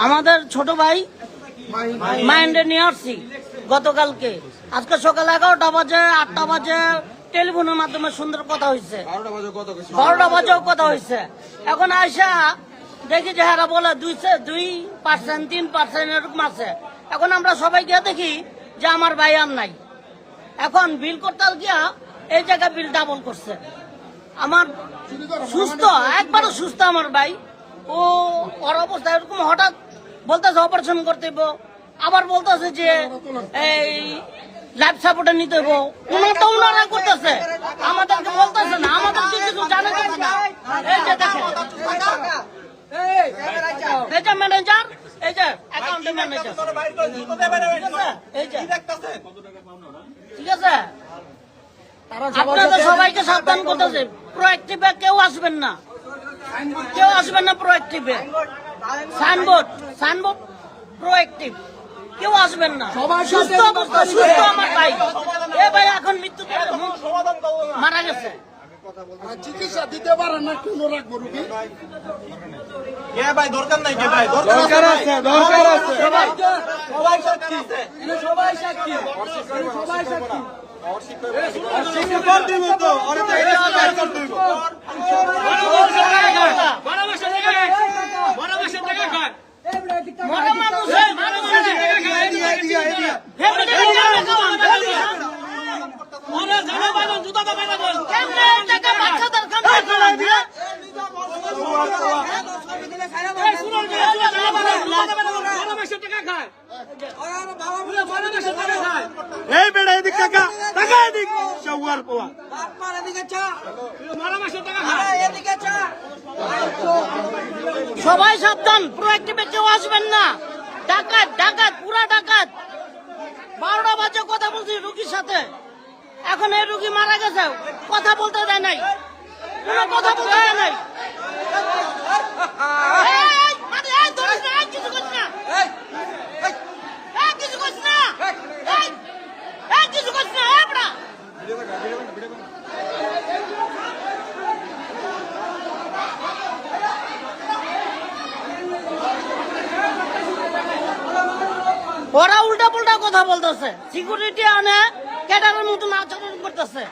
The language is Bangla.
আমাদের ছোট ভাই মাইন্ডে নিয়ে আসছি গতকালকে। আজকে সকাল 11টা বাজে 8টা বাজে টেলিফোনের মাধ্যমে সুন্দর কথা হয়েছে, 12টা বাজেও কথা হয়েছে। এখন আইসা দেখি যে হ্যাঁ বলে 2% 3% এরকম আছে। এখন আমরা সবাই গিয়ে দেখি যে আমার ভাই আর নাই। এখন বিল করতে গিয়া এই জায়গায় বিল ডাবল করছে। আমার সুস্থ, একবারও সুস্থ আমার ভাই, ওর অবস্থা এরকম হঠাৎ বলতেছে অপারেশন করতে হইব, আবার বলতেছে যে এই লাইফ সাপোর্টে নিতে হইব। উনারটা উনারা করতেছে, আমাদেরকে বলতেছে না, আমাদের কিছু জানা যাচ্ছে না। এই যে দেখেন, এই যে ম্যানেজার, এই যে অ্যাকাউন্টের ম্যানেজার, এই যে ঠিক আছে। আপনাদের সবাইকে সাবধান করতেছে, প্রোঅ্যাক্টিভে কেউ আসবেন না, কেউ আসবেন না প্রোঅ্যাক্টিভে। সাইনবোর্ড প্রোঅ্যাক্টিভ, কেউ আসবেন না। সুস্থ অবস্থা, সুস্থ আমার ভাই, এ ভাই এখন মৃত্যুতে মারা গেছে। চিকিৎসা দিতে পারেন না, কেন রাখবো রুগী? ভাই দরকার নাই, ভাই দরকার আছে, দরকার আছে। সবাই সাক্ষী, সবাই সাক্ষী, সবাই সাক্ষী। এই বেড়া এদিক টাকা টাকা এদিক চৌয়ার পোয়া সবাই সাবধান, প্রোঅ্যাক্টিভে কেউ আসবেন না। ডাকাত ডাকাত, পুরা ডাকাত। 12টা বাজে কথা বলছি রুগীর সাথে, এখন এই রুগী মারা গেছে, কথা বলতে দেয় নাই, কোনো কথা বলতে দেয় নাই। ওরা উল্টা পুল্টা কথা বলতেছে, সিকিউরিটি আনে ক্যাডারের মতন আচরণ করতেছে।